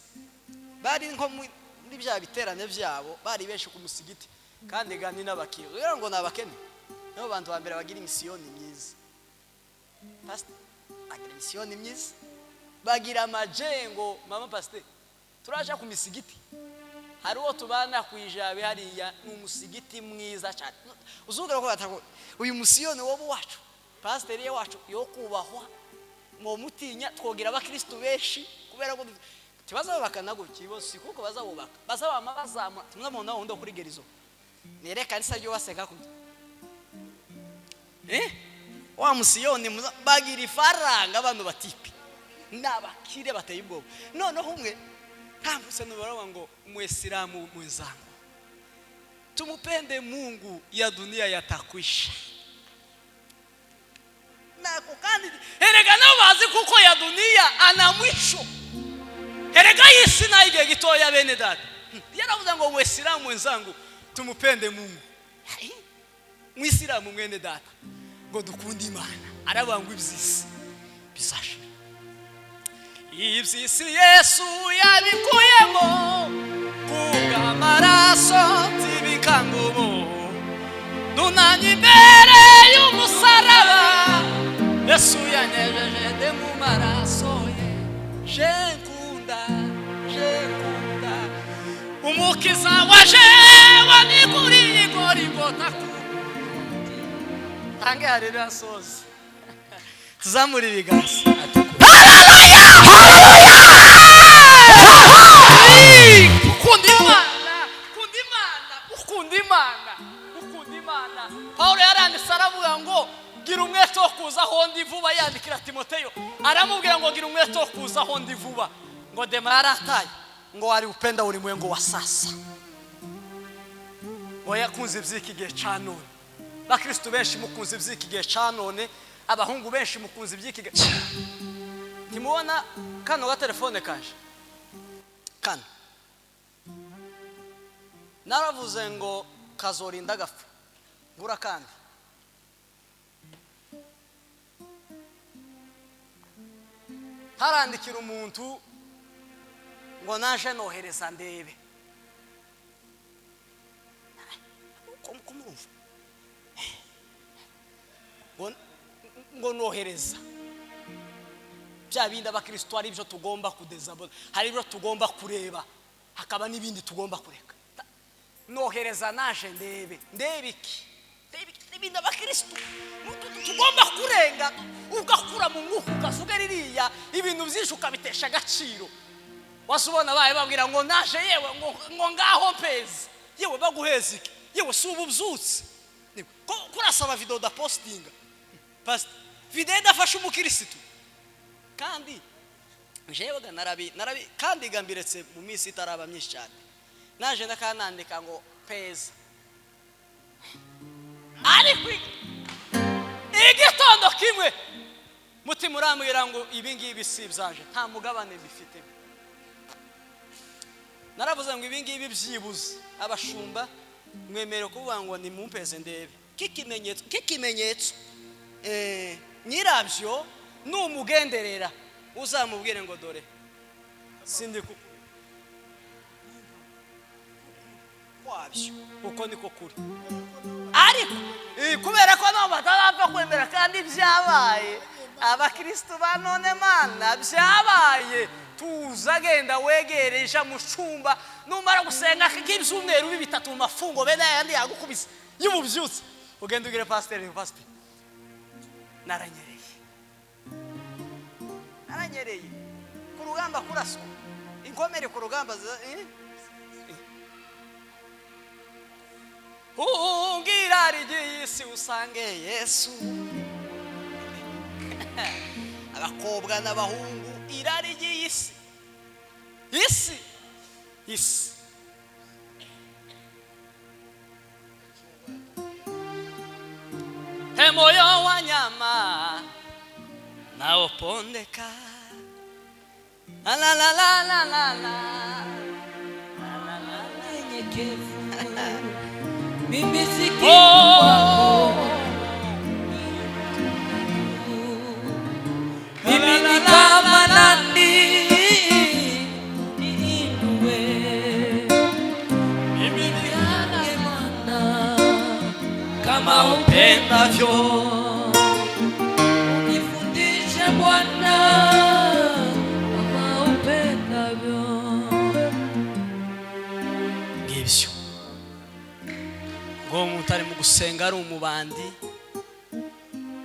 Bari nko muri bya biterane byabo, bari benshi ku musigiti kandi gani n'abakiro, rero ngo nabakene no bantu ba mbere bagira imisiyoni myiza. Pastor bagira misiyoni myiza, bagira amajengo. Mama pastor turaje ku misigiti, hari uwo tubana kwijabe hariya n'umusigiti mwiza cyane, uzungura ko batako uyu musiyoni wobo wacu pastor ye wacu yo kubahwa mu mutinya, twogira abakristo benshi kubera ko tibazabaka nago kibosi kuko bazabubaka bazabama bazama tumwe nawo ndo kuri gerizo nereka nisa ryo waseka ku wa musiyoni bagira ifaranga abantu batipi n'abakire bateye ubwoba. Noneho umwe tambuse n'ubarawa ngo Muislamu mwenzangu, tumupende Mungu, ya dunia yatakwisha. Nako kandi erega nabazi kuko ya dunia ana mwisho, erega yisi na ige gitoya bene data. Yaravuze ngo Muislamu mwenzangu tumupende Mungu, Muislamu mwene data ngo dukunde Imana, aravuga ngo ibyisi bisashe. iby'isi Yesu yabikuyemo kubw'amaraso by'ibikangubu nunanye imbere y'umusaraba Yesu yanyejeje mu maraso ye jenkunda umukiza waje waniguriye Golgotha tange haleluya sozi tuzamura ibiganza ukunda imana Paulo yaranditse aravuga ngo gira umwete wo kuza aho ndi vuba yandikira Timoteyo aramubwira ngo gira umwete wo kuza aho ndi vuba ngo Dema yarataye ngo wari upenda ulimwengu wa sasa ngo yakunze iby'iki gihe ca none bakristo benshi mukunze iby'iki gihe ca none abahungu benshi mukunze iby'iki gihe ntimubona kano ga telefone kanje kano naravuze ngo kazorinda gapfa gura kandi harandikira umuntu ngo naje nohereza ndebe kumurumva ngo nohereza bya bindi abakristo ari byo tugomba kudezabona hari byo tugomba kureba hakaba n'ibindi tugomba kureka nohereza naje ndebe iki ibindi abakristo tugomba kurenga ugakura mu mwuka ukavuga ririya ibintu byinshi ukabitesha agaciro wasubona baye babwira ngo naje yewe ngo ngaho pezi yewe baguheza iki yewe si ububyutse kurasaba video da postinga past video dafasha umukirisitu kandi jewe narabi kandi gambiretse mu minsi itaraba myinshi cyane naje ndakanandika ngo peza ariko igitondo kimwe mutima urambwira ngo ibi ngibi sibyaje nta mugabane bifite naravuze ngo ibi ngibi byibuze abashumba mwemere kuvuga ngo ni mumpeze ndebe kikimenyetso nyirabyo numugenderera uzamubwire ngo dore sindi kwabyo uko niko kuri ariko kubera ko no batarapfa kwemera kandi byabaye abakristo ba none mana byabaye tuza genda wegereje mu cyumba numara gusenga k'ibyumweru bitatu mu mafungo bene yandi yagukubise y'ububyutse ugenda ugire pastor naranyereye ku rugamba kuraswa inkomere ku rugamba ungira rigisi usange Yesu abakobwa n'abahungu irari ry'isi moyo wa nyama naopondeka la la la la la la nyenyekevu mimi sikivu wako mimi ni kama nani niinue mimi ni Bwana kama upendavyo unifundishe Bwana kama upendavyo ngibyo ngo mutari mu gusenga ari umubandi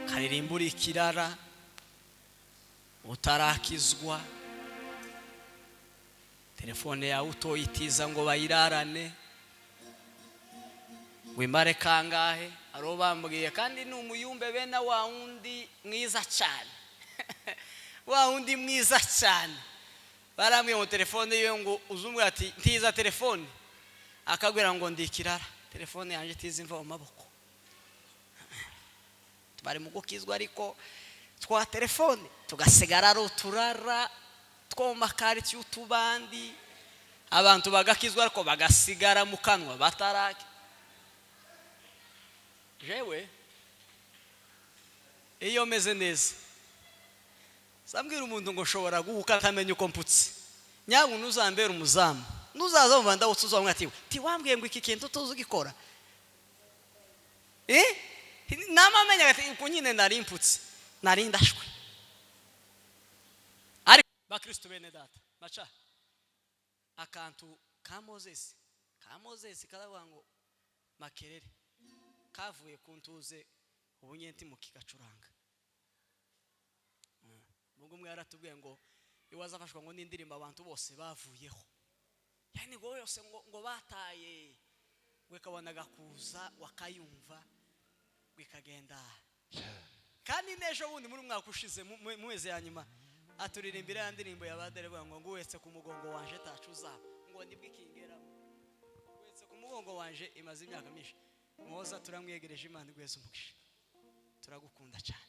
karirimbura ikirara utarakizwa telefone yawe utoyitiza ngo bayirarane wimare kangahe aro bambwiye kandi ni umuyumbe bena wa undi mwiza cyane wa undi mwiza cyane barambwiye ngo telefone yo ngo uzumwe ati ntiza telefone akagwira ngo ndikirara telefone yanje tiza imva mu maboko bari mu gukizwa ariko twa telefone tugasigara ari uturara two makari cy'utubandi abantu bagakizwa ariko bagasigara mu kanwa batarake jewe iyo meze neza sambwira umuntu ngo shobora guhuka atamenya uko mputse nyabu nuzambera umuzamu nuzaza mu banda wose uzamwe ati wambwiye ngo iki kintu tuzi gikora namamenya ati uko nyine nari mputse nari ndashwe ari bakristo bene data macha akantu ka Moses karavuga ngo makerere kavuye kuntuze ubunyenti mu kigacuranga Mungu umwe yaratubwiye ngo iwaza afashwa ngo n'indirimbo abantu bose bavuyeho yani ngo yose ngo bataye wekabonaga kuza wakayumva wikagenda kandi nejo bundi muri mwaka ushize mweze yanyuma aturirimbira ya ndirimbo yabadere ngo wese ku mugongo wanje tacuza ngo nibwikingeramo wese ku mugongo wanje imaze imyaka myinshi mwoza turamwegereje Imana gwese umugisha turagukunda cyane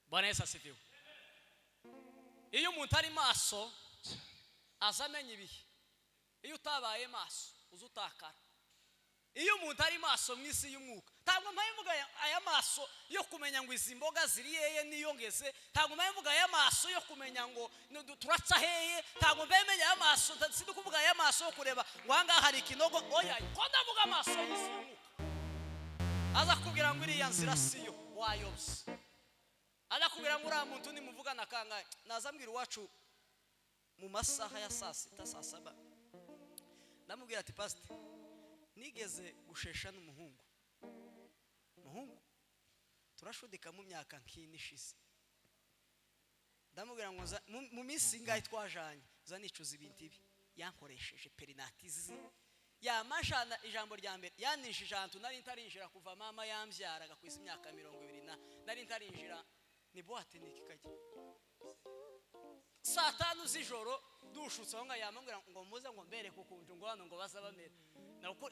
Bwana Yesu asifiwe. Iyo umuntu ari maso azamenya ibihe. Iyo utabaye maso uzutakara. Iyo umuntu ari maso mwisi y'umwuka ntabwo mpayivuga aya maso yo kumenya ngo izi mboga ziri yeye niyongeze ntabwo mpayivuga aya maso yo kumenya ngo turatsa heye ntabwo mpemenya aya maso sindi kuvuga aya maso yo kureba ngo hanga hari ikinogo oya ko ndavuga amaso y'isi y'umwuka aza kubwira ngo iriya nzira siyo wayobse Alakubwira ngo ura muntu ni muvugana kangaye nazambwira iwacu mu masaha ya saa 6 saa 7 ndamubwira ati pastor nigeze gushesha n'umuhungu turashudika mu myaka nk'inishize ndamubwira ngo mu minsi ngaye twajanye zanicuza ibintu ibi yankoresheje perinatizi ya majana ijambo rya mbere yanishe jantu nari ntarinjira kuva mama yambyaraga kwisa imyaka 20 nari ntarinjira ni boate nikikaje saa 5 z'ijoro dushutse aho ngayamambwira ngo muze ngo mbere kukunje ngo hano ngo bazabamera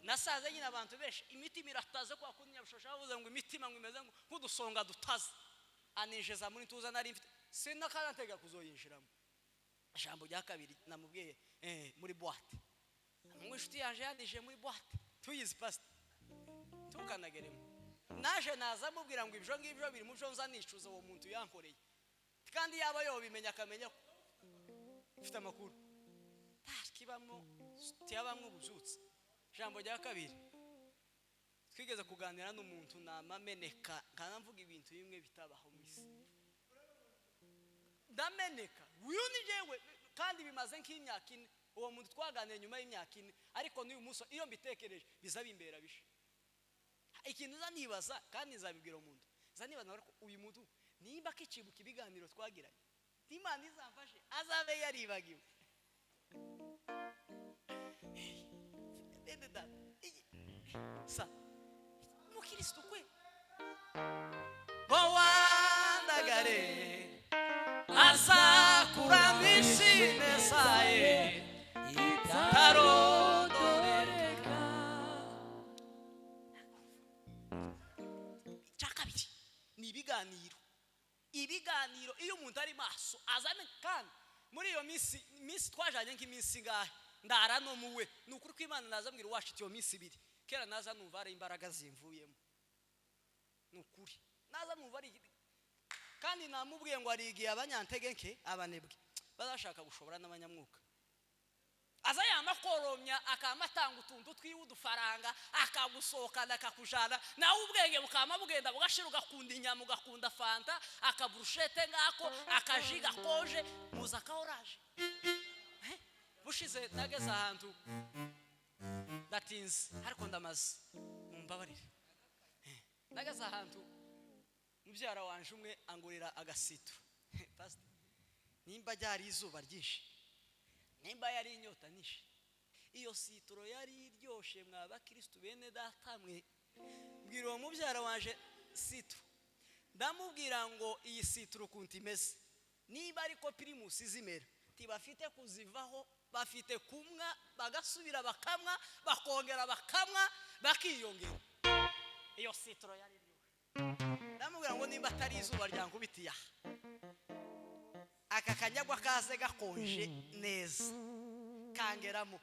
nasaze nyine abantu beshe imitima irataze kwa kunya bushosha bavuze ngo imitima ngo imeze ngo kudusonga dutaze anijeza muri tuza nari mfite sinakantega kuzoyinjiramo ijambo rya kabiri namubwiye muri boate umwishuti yaje yandije muri boate tuyizi pastor tukanageremo naje naza mubwira ngo ibyo ngibyo biri mu byo nzanicuza uwo muntu yankoreye kandi yaba yo bimenya akamenya ufite amakuru kibamo tiyabamwe ubuzutse jambo rya kabiri twigeze kuganira n'umuntu namameneka kana mvuga ibintu bimwe bitabaho mwisi ndameneka uyu ni jewe kandi bimaze nk'imyaka 4 uwo muntu twaganiriye nyuma y'imyaka 4 ariko n'uyu munsi iyo mbitekereje bizabimbera bishe ikintu zanibaza kandi nzabibwira umuntu zanibaza ariko uyu muntu nimba kicibuka ibiganiro twagiranye Imana izamfashe azabe yaribagiwe bende data sa mukristo kwe bawandagare asa kurambishine saye itarodoreka chakabiti ni ibiganiro iyo umuntu ari maso azame kandi muri iyo minsi twajanye nk'iminsi ngahe ndara no muwe nukuri ko Imana nazambwira wacu tiyo minsi 2 kera naza numva ari imbaraga zimvuyemo nukuri naza numva ari kandi namubwiye ngo arigiye abanyantegenke abanebwe bazashaka gushobora n'abanyamwuka aza yamakoromya akamatanga utuntu twiwe udufaranga akagusohokana akakujana nawe ubwenge bukama bugenda bugashira ugakunda inyama ugakunda fanta akaburushete ngako akajiga koje muza ka orange bushize nageze ahantu datinze ariko ndamaze mumbabarire nageze ahantu mubyara wanje umwe angurira agasitu pastor nimba ryari izuba ryinshi nimba yari inyota nishe iyo sitro yari iryoshe mwaba Kristo bene datamwe bwira uwo mubyara wanje sitro ndamubwira ngo iyi sitro kunti imeze niba ariko primus izimera tibafite kuzivaho bafite kumwa bagasubira bakamwa bakongera bakamwa bakiyongera iyo sitro yari iryoshe ndamubwira ngo nimba atari izuba ryankubitiya aka kanyagwa kaze gakonje neza kangeramo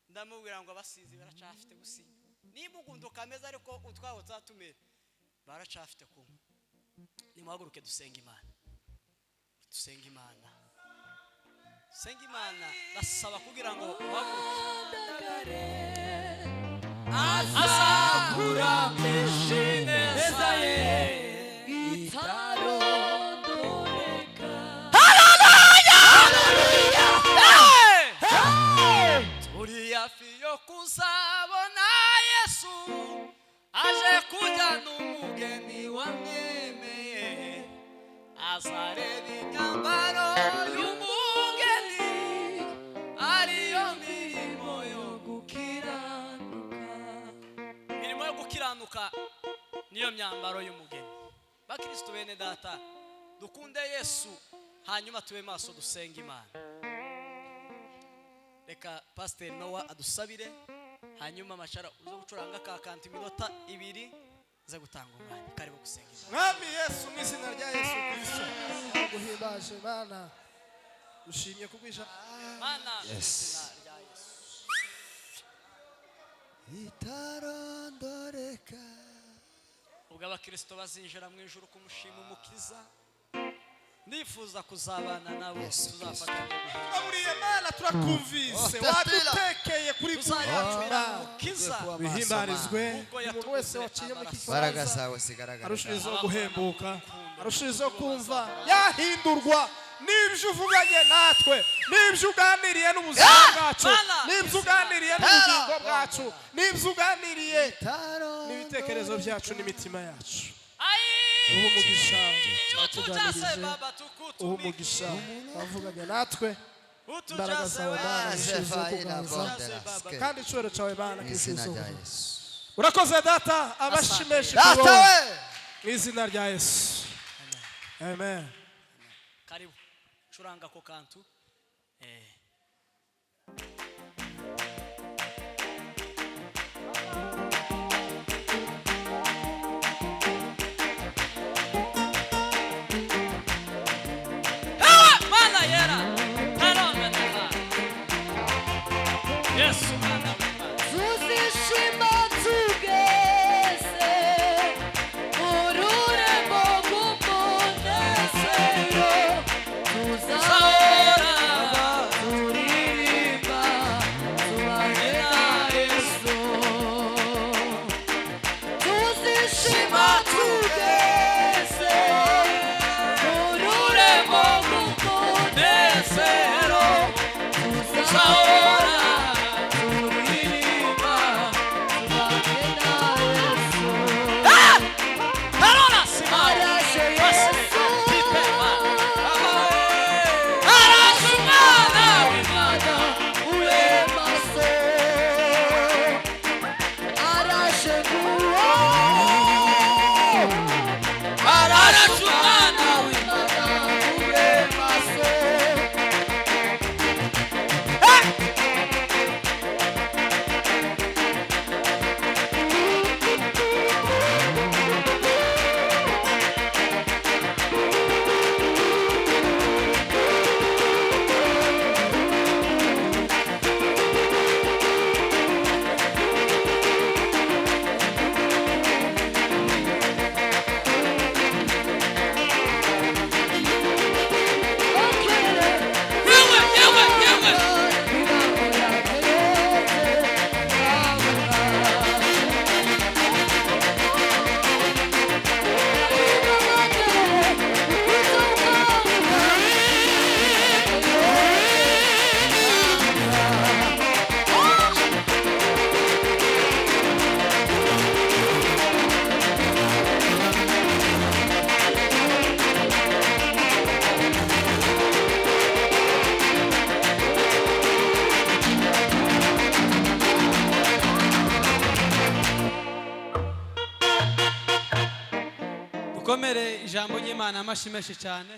ndamubwira ngo abasizi baracafite gusinya niba ugundo kameza ariko utwaho tatumera baracafite kumwe nimuhaguruke dusenga Imana dusenga Imana senga Imana basaba kugira ngo uhaguruke azakuramishe neza ye itarondoreka. turi hafi yo kuzabona Yesu aje kujyana umugeni wamwemeye azareba imyambaro y'umugeni ariyo mirimo yo gukiranuka niyo myambaro y'umugeni. Bakristo bene data dukunde Yesu hanyuma tube maso dusenga Imana. Reka Pastor Noah adusabire hanyuma mashara uzo gucuranga ka kanti minota 2 za gutanga umwanya karibu gusenga Imana. Mwami Yesu mu izina rya Yesu Kristo guhimbaje Mana ushimye kugwisha Mana mu izina rya Yesu. itarondoreka. Ubwo abakristo bazinjira mu ijuru kumushima umukiza ndifuza kuzabana nabo tuzafatanya guhimba. Uriye Mana turakumvise wadutekeye kuri tuzayakira umukiza bihimbarizwe Umuntu wese waciye mu kifaransa Imbaraga zawe zigaragara. arushirizaho guhembuka arushirizaho kumva yahindurwa n'ibyo uvuganye natwe n'ibyo uganiriye n'ubuzima bwacu n'ibyo uganiriye n'ubugingo bwacu n'ibyo uganiriye n'ibitekerezo byacu n'imitima yacu. uha umugisha watuganirije uha umugisha wavuganye natwe imbaraga zawe Mana zishize kuganza kandi icyubahiro cyawe Mana Mu izina kisize rya ubugingo. Yesu. urakoze data amashyi menshi kuri Data wowe we. mu izina rya Yesu amen. karibu curanga ko kantu Mana yera tarome neva Yesu Mana Tuzishima tugeze ururembo rw'umunezero tuzahora turirimba tubane na Yesu. Tuzishima tugeze ururembo rw'umunezero tuzahora turirimba tubane na Yesu. Tarona sima Araje Yesu Arashumana w'Imana ube maso. Araje nguwo Arashumana Imana ube maso. dukomere ijambo ry'Imana amashyi menshi cyane.